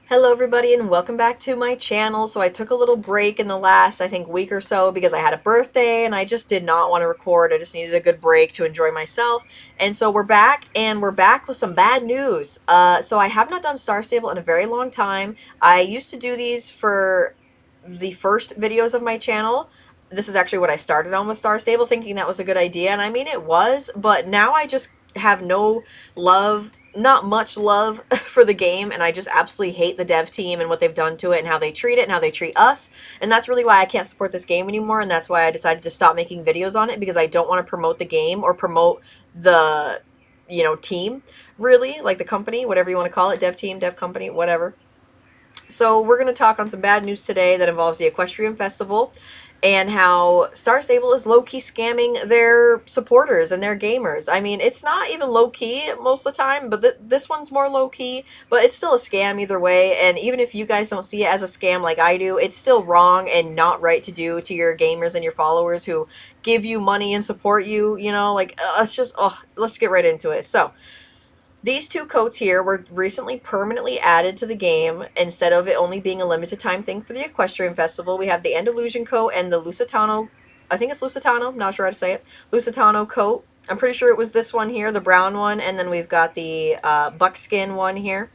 Hello everybody and welcome back to my channel. So I took a little break in the last, I think, week or so because I had a birthday and I just did not want to record. I just needed a good break to enjoy myself. And so we're back and we're back with some bad news. So I have not done Star Stable in a very long time. I used to do these for the first videos of my channel. This is actually what I started on with Star Stable, thinking that was a good idea. And I mean, it was, but now I just have no love, not much love for the game, and I just absolutely hate the dev team and what they've done to it and how they treat it and how they treat us. And that's really why I can't support this game anymore, and that's why I decided to stop making videos on it, because I don't want to promote the game or promote the, team, really, like the company, whatever you want to call it, dev team, dev company, whatever. So we're going to talk on some bad news today that involves the Equestrian Festival and how Star Stable is low-key scamming their supporters and their gamers. I mean, it's not even low-key most of the time, but this one's more low-key, but it's still a scam either way. And even if you guys don't see it as a scam like I do, it's still wrong and not right to do to your gamers and your followers who give you money and support you, let's get right into it. So, these two coats here were recently permanently added to the game instead of it only being a limited time thing for the Equestrian Festival. We have the Andalusian coat and the Lusitano, I think it's Lusitano, not sure how to say it, Lusitano coat. I'm pretty sure it was this one here, the brown one, and then we've got the buckskin one here.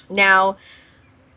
Now,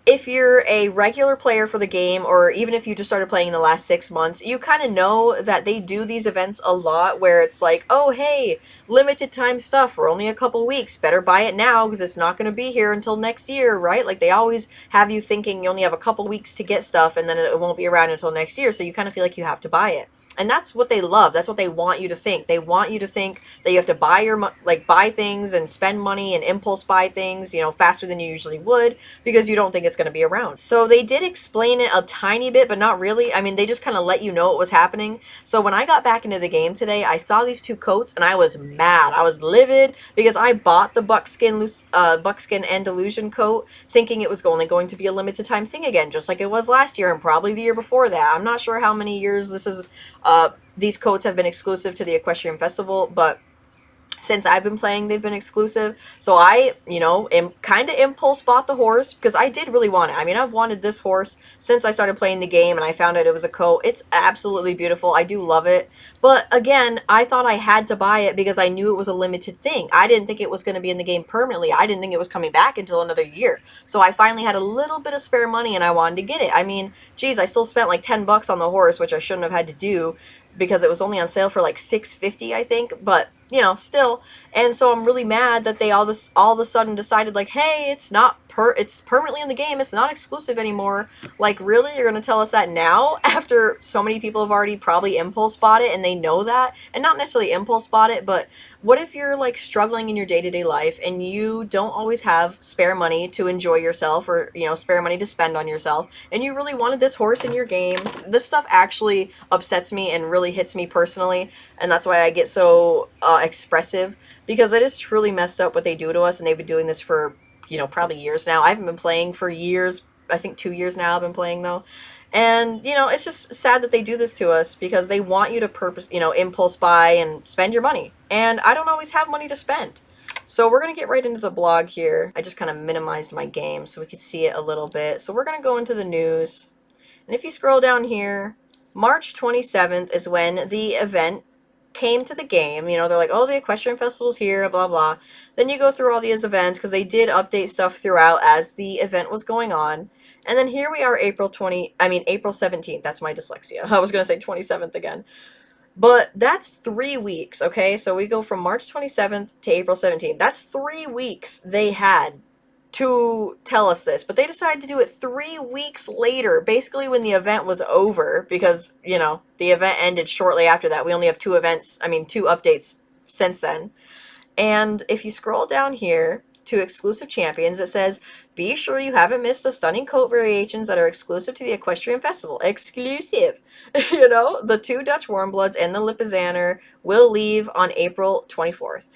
if you're a regular player for the game, or even if you just started playing in the last 6 months, you kind of know that they do these events a lot where it's like, oh, hey, limited time stuff for only a couple weeks. Better buy it now because it's not going to be here until next year, right? Like they always have you thinking you only have a couple weeks to get stuff and then it won't be around until next year. So you kind of feel like you have to buy it. And that's what they love. That's what they want you to think. They want you to think that you have to buy things and spend money and impulse buy things, faster than you usually would because you don't think it's going to be around. So they did explain it a tiny bit, but not really. I mean, they just kind of let you know what was happening. So when I got back into the game today, I saw these two coats and I was mad. I was livid because I bought the buckskin Andalusian coat thinking it was only going to be a limited time thing again, just like it was last year and probably the year before that. I'm not sure how many years these coats have been exclusive to the Equestrian Festival, but since I've been playing, they've been exclusive. So I, am kind of impulse bought the horse because I did really want it. I mean, I've wanted this horse since I started playing the game and I found out it was a coat. It's absolutely beautiful. I do love it. But again, I thought I had to buy it because I knew it was a limited thing. I didn't think it was going to be in the game permanently. I didn't think it was coming back until another year. So I finally had a little bit of spare money and I wanted to get it. I mean, geez, I still spent like $10 on the horse, which I shouldn't have had to do because it was only on sale for like $6.50, I think. But still. And so I'm really mad that they all of a sudden decided like, hey, it's permanently in the game. It's not exclusive anymore. Like, really? You're going to tell us that now after so many people have already probably impulse bought it and they know that? And not necessarily impulse bought it, but what if you're like struggling in your day-to-day life and you don't always have spare money to enjoy yourself or, spare money to spend on yourself and you really wanted this horse in your game? This stuff actually upsets me and really hits me personally, and that's why I get so expressive, because it is truly messed up what they do to us, and they've been doing this for probably years now. I haven't been playing for years. I think 2 years now I've been playing though. And it's just sad that they do this to us because they want you to impulse buy and spend your money, and I don't always have money to spend. So we're going to get right into the blog here. I just kind of minimized my game so we could see it a little bit. So we're going to go into the news, and if you scroll down here, March 27th is when the event came to the game. They're like, oh, the Equestrian Festival's here, blah, blah. Then you go through all these events because they did update stuff throughout as the event was going on. And then here we are, April 17th. That's my dyslexia. I was going to say 27th again. But that's 3 weeks, okay? So we go from March 27th to April 17th. That's 3 weeks they had to tell us this, but they decided to do it 3 weeks later, basically when the event was over, because, the event ended shortly after that. We only have two updates since then. And if you scroll down here to exclusive champions, it says, be sure you haven't missed the stunning coat variations that are exclusive to the Equestrian Festival. Exclusive! The two Dutch Warmbloods and the Lipizzaner will leave on April 24th.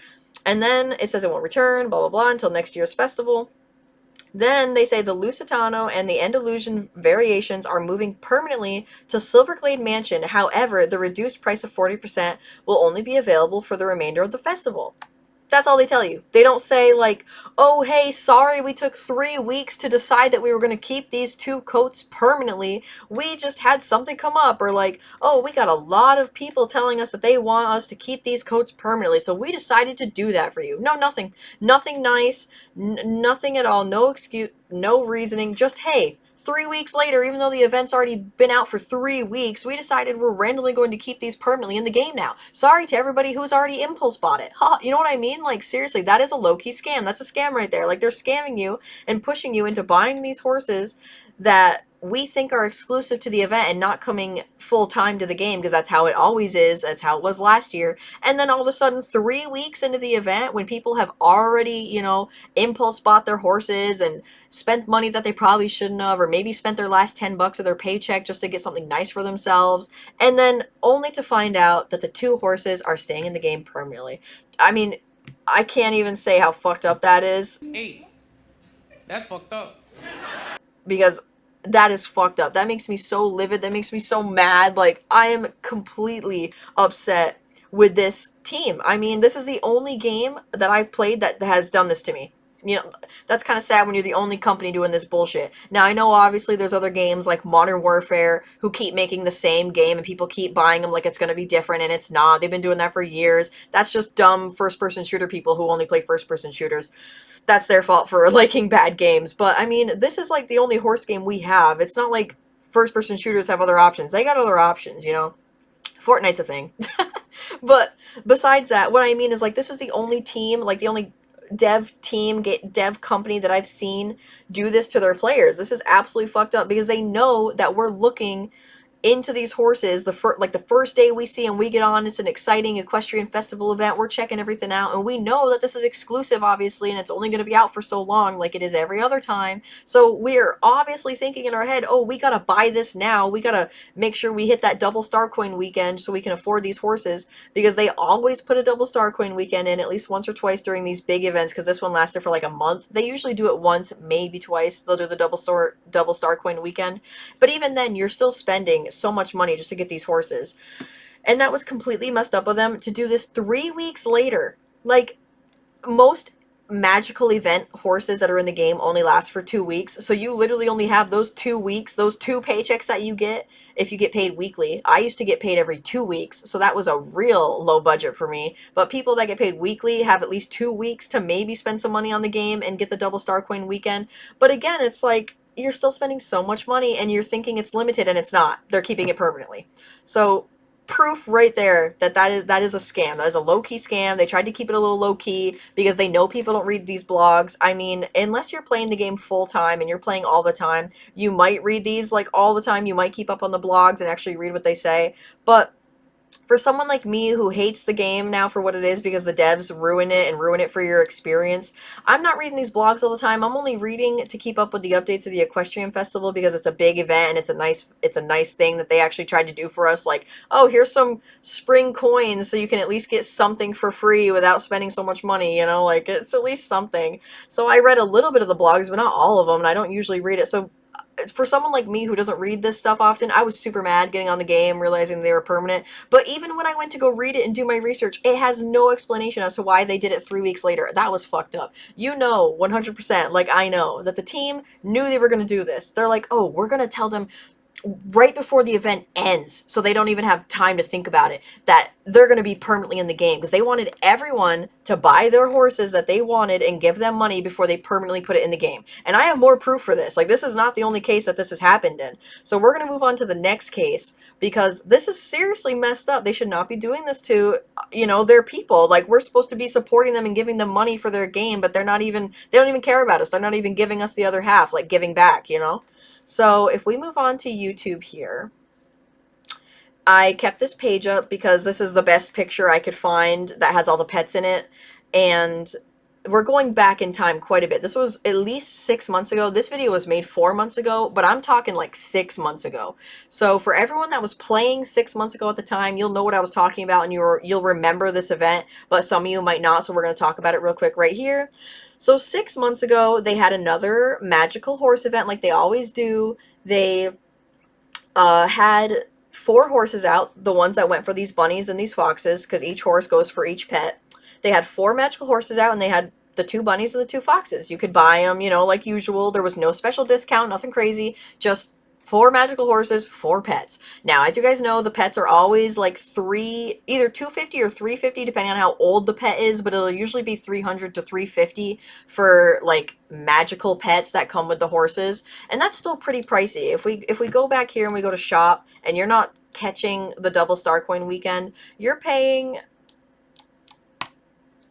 And then it says it won't return, blah, blah, blah, until next year's festival. Then they say the Lusitano and the Andalusian variations are moving permanently to Silverglade Mansion. However, the reduced price of 40% will only be available for the remainder of the festival. That's all they tell you. They don't say, like, oh, hey, sorry, we took 3 weeks to decide that we were going to keep these two coats permanently. We just had something come up. Or, like, oh, we got a lot of people telling us that they want us to keep these coats permanently, so we decided to do that for you. No, nothing. Nothing nice. Nothing at all. No excuse. No reasoning. Just, hey, 3 weeks later, even though the event's already been out for 3 weeks, we decided we're randomly going to keep these permanently in the game now. Sorry to everybody who's already impulse bought it. Ha, you know what I mean? Like, seriously, that is a low-key scam. That's a scam right there. Like, they're scamming you and pushing you into buying these horses that we think are exclusive to the event and not coming full-time to the game, because that's how it always is. That's how it was last year. And then all of a sudden, 3 weeks into the event, when people have already, impulse bought their horses and spent money that they probably shouldn't have, or maybe spent their last $10 of their paycheck just to get something nice for themselves, and then only to find out that the two horses are staying in the game permanently. I mean, I can't even say how fucked up that is. Hey, that's fucked up. Because that is fucked up. That makes me so livid. That makes me so mad. Like, I am completely upset with this team. I mean, this is the only game that I've played that has done this to me. That's kind of sad when you're the only company doing this bullshit. Now, I know obviously there's other games like Modern Warfare who keep making the same game and people keep buying them like it's going to be different, and it's not. They've been doing that for years. That's just dumb first-person shooter people who only play first-person shooters. That's their fault for liking bad games. But I mean, this is like the only horse game we have. It's not like first-person shooters have other options. They got other options. Fortnite's a thing. But besides that, what I mean is, like, this is the only team, like the only dev company that I've seen do this to their players. This is absolutely fucked up because they know that we're looking into these horses the first day we see them, we get on, it's an exciting equestrian festival event, we're checking everything out, and we know that this is exclusive, obviously, and it's only going to be out for so long, like it is every other time. So we're obviously thinking in our head, oh, we gotta buy this now, we gotta make sure we hit that double star coin weekend so we can afford these horses, because they always put a double star coin weekend in at least once or twice during these big events, because this one lasted for like a month. They usually do it once, maybe twice. They'll do the double star coin weekend, but even then you're still spending so much money just to get these horses. And that was completely messed up of them to do this 3 weeks later. Like, most magical event horses that are in the game only last for 2 weeks. So you literally only have those 2 weeks, those two paychecks that you get if you get paid weekly. I used to get paid every 2 weeks, so that was a real low budget for me. But people that get paid weekly have at least 2 weeks to maybe spend some money on the game and get the double star coin weekend. But again, it's like, you're still spending so much money and you're thinking it's limited, and it's not. They're keeping it permanently. So proof right there that that is a scam. That is a low-key scam. They tried to keep it a little low-key because they know people don't read these blogs. I mean, unless you're playing the game full-time and you're playing all the time, you might read these like all the time. You might keep up on the blogs and actually read what they say. But for someone like me who hates the game now for what it is because the devs ruin it and ruin it for your experience, I'm not reading these blogs all the time. I'm only reading to keep up with the updates of the Equestrian Festival because it's a big event and it's a nice thing that they actually tried to do for us. Like, oh, here's some spring coins so you can at least get something for free without spending so much money, like it's at least something. So I read a little bit of the blogs, but not all of them, and I don't usually read it. So for someone like me who doesn't read this stuff often, I was super mad getting on the game, realizing they were permanent. But even when I went to go read it and do my research, it has no explanation as to why they did it 3 weeks later. That was fucked up. 100%, like I know, that the team knew they were going to do this. They're like, oh, we're going to tell them right before the event ends, so they don't even have time to think about it, that they're going to be permanently in the game, because they wanted everyone to buy their horses that they wanted and give them money before they permanently put it in the game. And I have more proof for this. Like, this is not the only case that this has happened in. So we're going to move on to the next case, because this is seriously messed up. They should not be doing this to, their people. Like, we're supposed to be supporting them and giving them money for their game, but they don't even care about us. They're not even giving us the other half, like giving back. So if we move on to YouTube here, I kept this page up because this is the best picture I could find that has all the pets in it. And we're going back in time quite a bit. This was at least 6 months ago. This video was made 4 months ago, but I'm talking like 6 months ago. So for everyone that was playing 6 months ago at the time, you'll know what I was talking about and you'll remember this event, but some of you might not, so we're going to talk about it real quick right here. So 6 months ago, they had another magical horse event like they always do. They had 4 horses out, the ones that went for these bunnies and these foxes, because each horse goes for each pet. They had 4 magical horses out, and they had the 2 bunnies and the 2 foxes. You could buy them, you know, like usual. There was no special discount, nothing crazy, just 4 magical horses, 4 pets. Now, as you guys know, the pets are always like either 250 or 350, depending on how old the pet is, but it'll usually be 300 to 350 for like magical pets that come with the horses, and that's still pretty pricey. If we go back here and we go to shop, and you're not catching the double star coin weekend, you're paying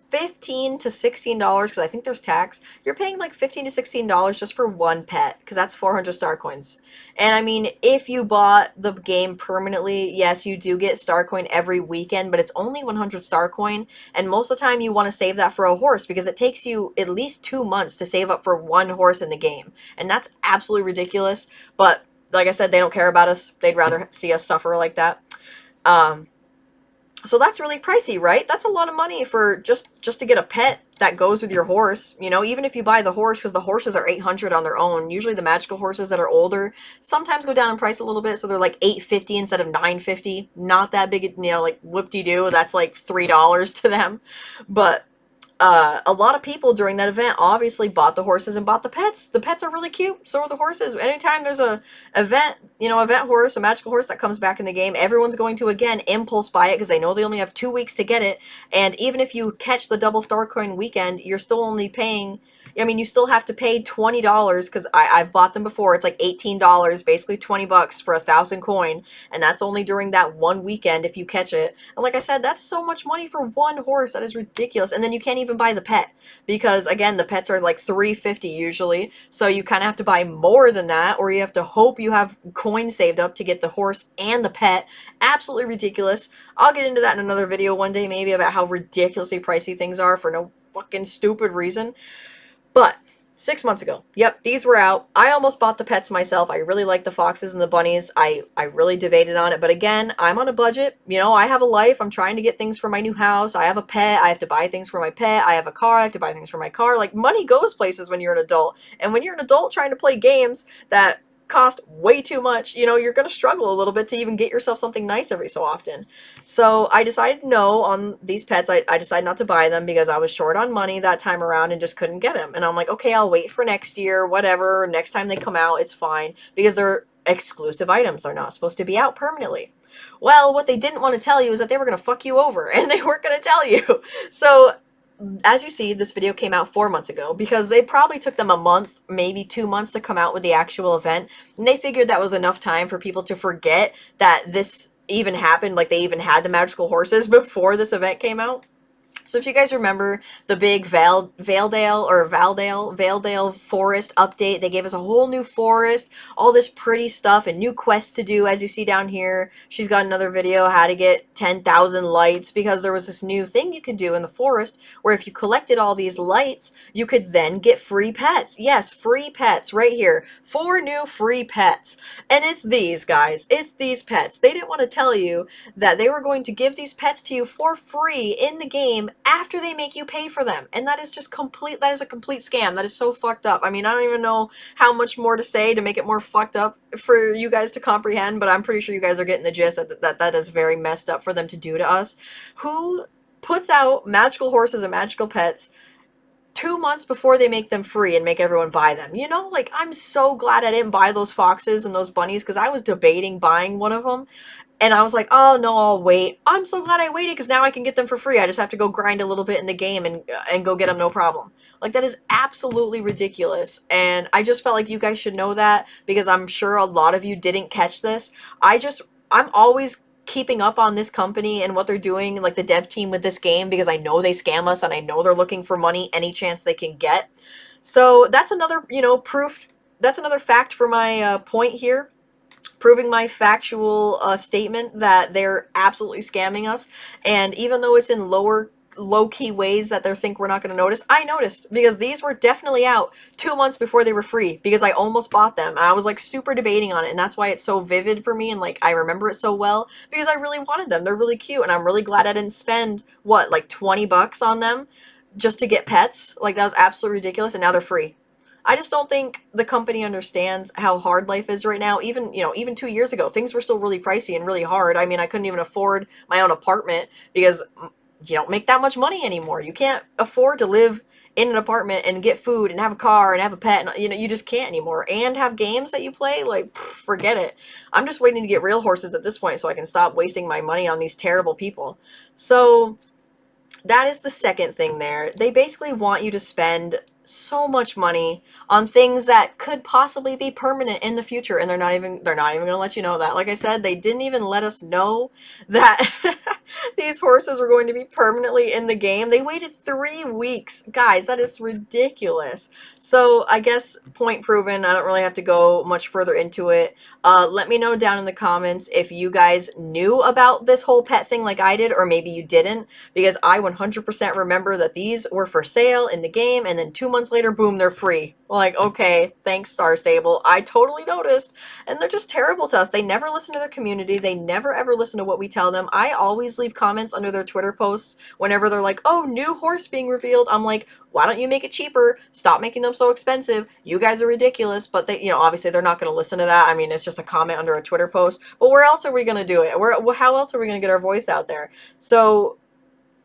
$15 to $16 because I think there's tax. You're paying like $15 to $16 just for one pet because that's 400 star coins. And I mean, if you bought the game permanently, yes, you do get star coin every weekend, but it's only 100 star coin. And most of the time, you want to save that for a horse because it takes you at least 2 months to save up for one horse in the game, and that's absolutely ridiculous. But like I said, they don't care about us. They'd rather see us suffer like that. Um, so that's really pricey, right? That's a lot of money for just to get a pet that goes with your horse. You know, even if you buy the horse, because the horses are 800 on their own. Usually the magical horses that are older sometimes go down in price a little bit, so they're like 850 instead of 950. Not that big, you know, like whoop-de-doo. That's like $3 to them. But a lot of people during that event obviously bought the horses and bought the pets. The pets are really cute. So are the horses. Anytime there's a event, you know, event horse, a magical horse that comes back in the game, everyone's going to again impulse buy it because they know they only have 2 weeks to get it. And even if you catch the double star coin weekend, you're still only paying. I mean, you still have to pay $20 because I've bought them before. It's like $18, basically $20 for 1,000 coin, and that's only during that one weekend if you catch it. And like I said, that's so much money for one horse. That is ridiculous. And then you can't even buy the pet because again, the pets are like 350 usually. So you kind of have to buy more than that, or you have to hope you have coins saved up to get the horse and the pet. Absolutely ridiculous. I'll get into that in another video one day maybe about how ridiculously pricey things are for no fucking stupid reason. But 6 months ago, yep, these were out. I almost bought the pets myself. I really like the foxes and the bunnies. I really debated on it. But again, I'm on a budget. You know, I have a life. I'm trying to get things for my new house. I have a pet. I have to buy things for my pet. I have a car. I have to buy things for my car. Like, money goes places when you're an adult. And when you're an adult trying to play games that cost way too much, you know, you're going to struggle a little bit to even get yourself something nice every so often. So I decided no on these pets. I decided not to buy them because I was short on money that time around and just couldn't get them. And I'm like, okay, I'll wait for next year, whatever. Next time they come out, it's fine because they're exclusive items. They're not supposed to be out permanently. Well, what they didn't want to tell you is that they were going to fuck you over, and they weren't going to tell you. So as you see, this video came out 4 months ago because they probably took them a month, maybe 2 months to come out with the actual event. And they figured that was enough time for people to forget that this even happened, like they even had the magical horses before this event came out. So if you guys remember the big Valedale forest update, they gave us a whole new forest, all this pretty stuff and new quests to do. As you see down here, she's got another video how to get 10,000 lights because there was this new thing you could do in the forest where if you collected all these lights, you could then get free pets. Yes, free pets right here. 4 new free pets. And it's these guys. It's these pets. They didn't want to tell you that they were going to give these pets to you for free in the game after they make you pay for them. And that is just that is a complete scam. That is so fucked up. I mean, I don't even know how much more to say to make it more fucked up for you guys to comprehend, but I'm pretty sure you guys are getting the gist that is very messed up for them to do to us. Who puts out magical horses and magical pets 2 months before they make them free and make everyone buy them? You know, like, I'm so glad I didn't buy those foxes and those bunnies because I was debating buying one of them. And I was like, oh no, I'll wait. I'm so glad I waited because now I can get them for free. I just have to go grind a little bit in the game and go get them, no problem. Like, that is absolutely ridiculous. And I just felt like you guys should know that because I'm sure a lot of you didn't catch this. I'm always keeping up on this company and what they're doing, like the dev team with this game, because I know they scam us and I know they're looking for money any chance they can get. So that's another, you know, proof. That's another fact for my point here, proving my factual statement that they're absolutely scamming us. And even though it's in low-key ways that they think we're not going to notice, I noticed because these were definitely out 2 months before they were free because I almost bought them and I was like super debating on it, and that's why it's so vivid for me and like I remember it so well because I really wanted them. They're really cute and I'm really glad I didn't spend what, like $20 on them just to get pets. Like, that was absolutely ridiculous, and now they're free. I just don't think the company understands how hard life is right now. Even, you know, even 2 years ago, things were still really pricey and really hard. I mean, I couldn't even afford my own apartment because you don't make that much money anymore. You can't afford to live in an apartment and get food and have a car and have a pet, and you just can't anymore, and have games that you play. Like, forget it. I'm just waiting to get real horses at this point so I can stop wasting my money on these terrible people. So that is the second thing there. They basically want you to spend so much money on things that could possibly be permanent in the future, and they're not even going to let you know that. Like I said, they didn't even let us know that these horses were going to be permanently in the game. They waited 3 weeks. Guys, that is ridiculous. So, I guess point proven. I don't really have to go much further into it. Let me know down in the comments if you guys knew about this whole pet thing like I did, or maybe you didn't, because I 100% remember that these were for sale in the game, and then 2 months later, boom, they're free. Like, okay, thanks, Star Stable. I totally noticed. And they're just terrible to us. They never listen to their community. They never ever listen to what we tell them. I always leave comments under their Twitter posts whenever they're like, oh, new horse being revealed. I'm like, why don't you make it cheaper? Stop making them so expensive. You guys are ridiculous. But they, obviously they're not going to listen to that. I mean, it's just a comment under a Twitter post. But where else are we going to do it? How else are we going to get our voice out there? So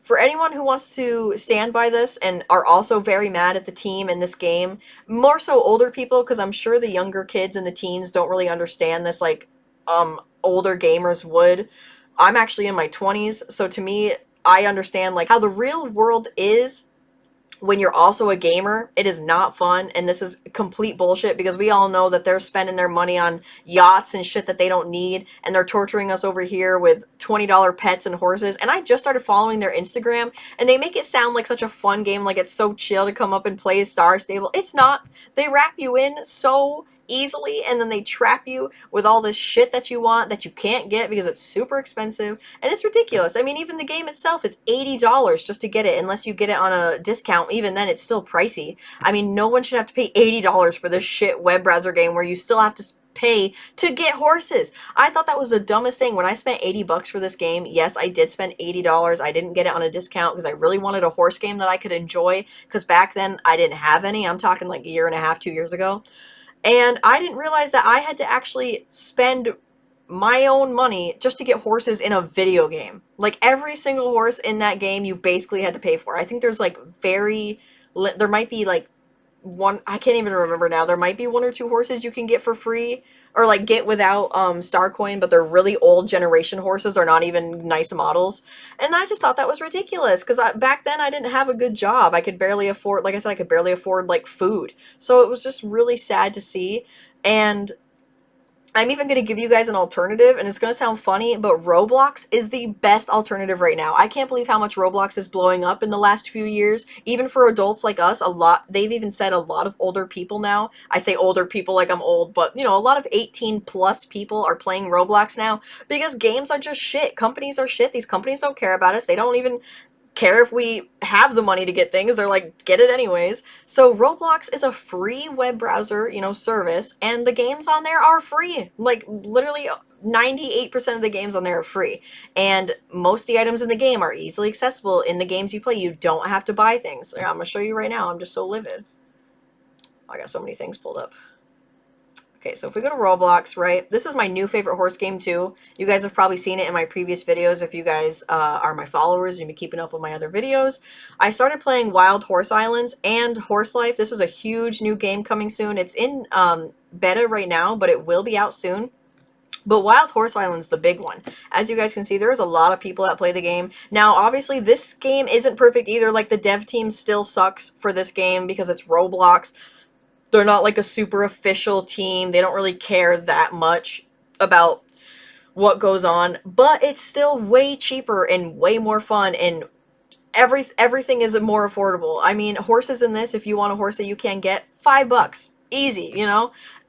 for anyone who wants to stand by this and are also very mad at the team in this game, more so older people, because I'm sure the younger kids and the teens don't really understand this like older gamers would. I'm actually in my 20s, so to me, I understand like how the real world is when you're also a gamer. It is not fun, and this is complete bullshit, because we all know that they're spending their money on yachts and shit that they don't need, and they're torturing us over here with $20 pets and horses. And I just started following their Instagram, and they make it sound like such a fun game, like it's so chill to come up and play Star Stable. It's not. They wrap you in so easily, and then they trap you with all this shit that you want that you can't get because it's super expensive, and it's ridiculous. I mean, even the game itself is $80 just to get it, unless you get it on a discount. Even then, it's still pricey. I mean, no one should have to pay $80 for this shit web browser game where you still have to pay to get horses. I thought that was the dumbest thing. When I spent 80 bucks for this game, yes, I did spend $80. I didn't get it on a discount because I really wanted a horse game that I could enjoy, because back then I didn't have any. I'm talking like a year and a half, 2 years ago. And I didn't realize that I had to actually spend my own money just to get horses in a video game. Like, every single horse in that game you basically had to pay for. I think there's like there might be like one, I can't even remember now. There might be one or two horses you can get for free, or like get without star coin, but they're really old generation horses. They're not even nice models. And I just thought that was ridiculous, because back then I didn't have a good job. I could barely afford, like I said, I could barely afford like food. So it was just really sad to see. And I'm even going to give you guys an alternative, and it's going to sound funny, but Roblox is the best alternative right now. I can't believe how much Roblox is blowing up in the last few years, even for adults like us. They've even said a lot of older people now. I say older people like I'm old, but a lot of 18 plus people are playing Roblox now, because games are just shit. Companies are shit. These companies don't care about us. They don't even care if we have the money to get things. They're like, get it anyways. So Roblox is a free web browser, service, and the games on there are free. Like, literally 98% of the games on there are free. And most of the items in the game are easily accessible in the games you play. You don't have to buy things. I'm gonna show you right now. I'm just so livid. I got so many things pulled up. Okay, so if we go to Roblox, right, this is my new favorite horse game too. You guys have probably seen it in my previous videos if you guys are my followers and you've been keeping up with my other videos. I started playing Wild Horse Islands and Horse Life. This is a huge new game coming soon. It's in beta right now, but it will be out soon. But Wild Horse Island's the big one. As you guys can see, there's a lot of people that play the game. Now, obviously, this game isn't perfect either. Like, the dev team still sucks for this game because it's Roblox. They're not like a super official team. They don't really care that much about what goes on, but it's still way cheaper and way more fun, and everything is more affordable. I mean, horses in this, if you want a horse that you can get, $5. Easy.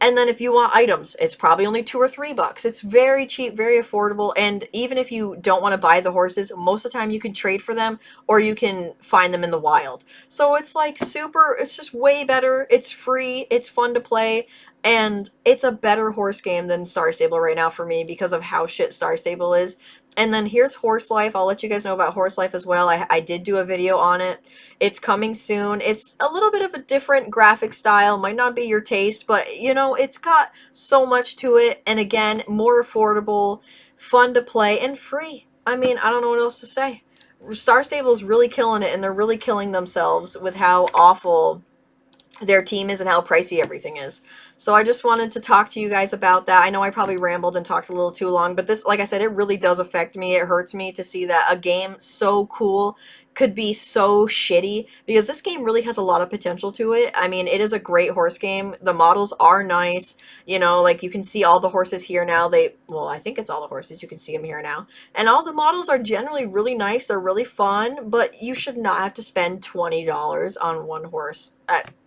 And then if you want items, it's probably only $2 or $3. It's very cheap, very affordable, and even if you don't want to buy the horses, most of the time you can trade for them, or you can find them in the wild. So it's like it's just way better. It's free, it's fun to play, and it's a better horse game than Star Stable right now for me because of how shit Star Stable is. And then here's Horse Life. I'll let you guys know about Horse Life as well. I did do a video on it. It's coming soon. It's a little bit of a different graphic style. Might not be your taste, but, it's got so much to it. And again, more affordable, fun to play, and free. I mean, I don't know what else to say. Star Stable's really killing it, and they're really killing themselves with how awful their team is and how pricey everything is. So I just wanted to talk to you guys about that. I know I probably rambled and talked a little too long, but this, like I said, it really does affect me. It hurts me to see that a game so cool could be so shitty, because this game really has a lot of potential to it. I mean, it is a great horse game. The models are nice. You know, like you can see all the horses here now. Well, I think it's all the horses. You can see them here now. And all the models are generally really nice. They're really fun, but you should not have to spend $20 on one horse.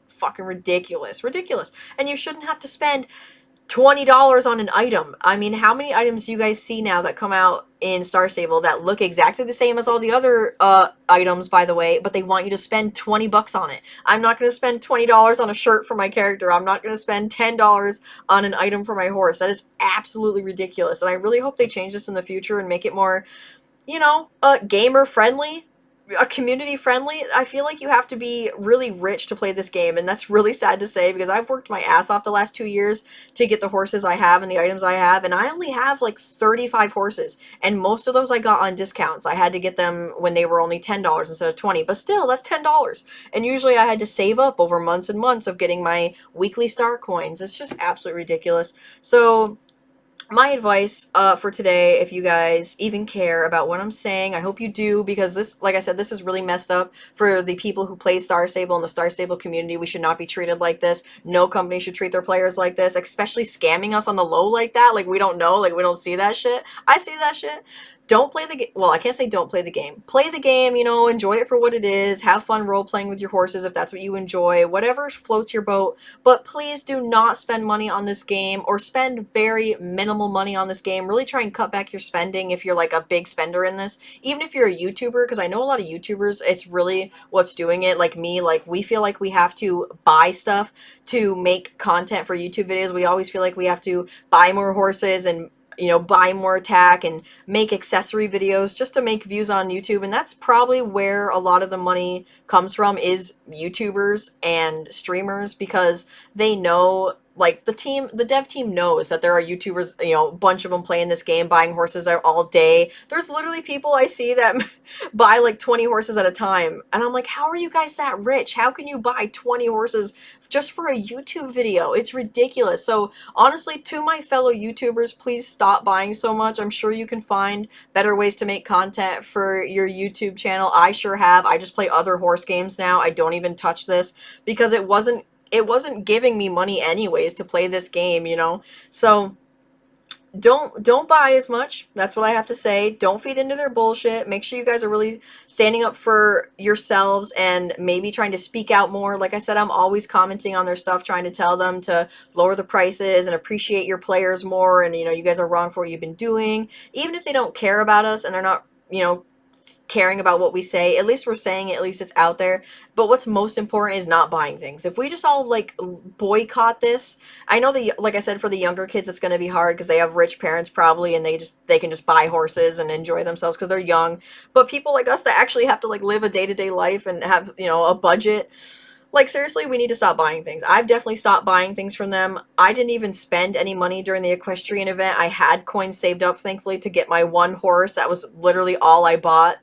Fucking ridiculous. Ridiculous. And you shouldn't have to spend $20 on an item. I mean, how many items do you guys see now that come out in Star Stable that look exactly the same as all the other items, by the way, but they want you to spend 20 bucks on it? I'm not going to spend $20 on a shirt for my character. I'm not going to spend $10 on an item for my horse. That is absolutely ridiculous. And I really hope they change this in the future and make it more, gamer friendly, a community friendly. I feel like you have to be really rich to play this game, and that's really sad to say, because I've worked my ass off the last 2 years to get the horses I have and the items I have, and I only have like 35 horses, and most of those I got on discounts. I had to get them when they were only $10 instead of 20, but still, that's $10. And usually I had to save up over months and months of getting my weekly star coins. It's just absolutely ridiculous. So my advice for today, if you guys even care about what I'm saying, I hope you do, because this, like I said, this is really messed up for the people who play Star Stable and the Star Stable community. We should not be treated like this. No company should treat their players like this, especially scamming us on the low like that. Like, we don't know, like, we don't see that shit. I see that shit. Don't play the game. Well, I can't say don't play the game. Play the game, enjoy it for what it is. Have fun role playing with your horses if that's what you enjoy. Whatever floats your boat. But please do not spend money on this game, or spend very minimal money on this game. Really try and cut back your spending if you're like a big spender in this. Even if you're a YouTuber, because I know a lot of YouTubers, it's really what's doing it. Like me, like we feel like we have to buy stuff to make content for YouTube videos. We always feel like we have to buy more horses and buy more attack and make accessory videos just to make views on YouTube. And that's probably where a lot of the money comes from, is YouTubers and streamers, because they know, like the dev team knows that there are YouTubers, a bunch of them playing this game, buying horses all day. There's literally people I see that buy like 20 horses at a time. And I'm like, how are you guys that rich? How can you buy 20 horses just for a YouTube video? It's ridiculous. So honestly, to my fellow YouTubers, please stop buying so much. I'm sure you can find better ways to make content for your YouTube channel. I sure have. I just play other horse games now. I don't even touch this because it wasn't giving me money anyways to play this game. So don't buy as much. That's what I have to say. Don't feed into their bullshit. Make sure you guys are really standing up for yourselves and maybe trying to speak out more. Like I said, I'm always commenting on their stuff, trying to tell them to lower the prices and appreciate your players more, and you guys are wrong for what you've been doing. Even if they don't care about us and they're not, caring about what we say, at least we're saying it, at least it's out there. But what's most important is not buying things. If we just all like boycott this, I know that, like I said, for the younger kids it's going to be hard because they have rich parents probably, and they can just buy horses and enjoy themselves because they're young. But people like us that actually have to like live a day-to-day life and have a budget, like seriously, we need to stop buying things. I've definitely stopped buying things from them. I didn't even spend any money during the equestrian event. I had coins saved up, thankfully, to get my one horse. That was literally all I bought.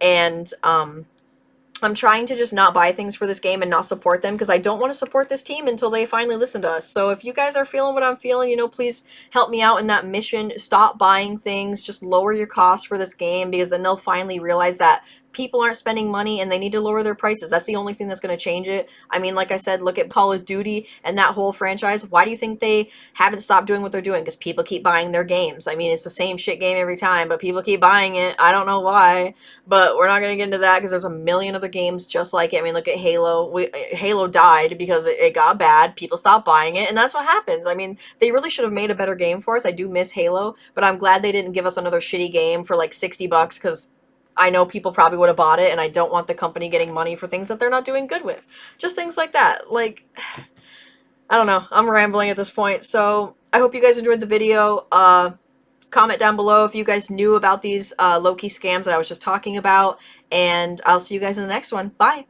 And I'm trying to just not buy things for this game and not support them, because I don't want to support this team until they finally listen to us. So if you guys are feeling what I'm feeling, please help me out in that mission. Stop buying things. Just lower your costs for this game, because then they'll finally realize that people aren't spending money and they need to lower their prices. That's the only thing that's going to change it. I mean, like I said, look at Call of Duty and that whole franchise. Why do you think they haven't stopped doing what they're doing? Because people keep buying their games. I mean, it's the same shit game every time, but people keep buying it. I don't know why, but we're not going to get into that because there's a million other games just like it. I mean, look at Halo. Halo died because it got bad. People stopped buying it, and that's what happens. I mean, they really should have made a better game for us. I do miss Halo, but I'm glad they didn't give us another shitty game for like $60, because I know people probably would have bought it, and I don't want the company getting money for things that they're not doing good with. Just things like that. Like, I don't know. I'm rambling at this point. So I hope you guys enjoyed the video. Comment down below if you guys knew about these low-key scams that I was just talking about, and I'll see you guys in the next one. Bye!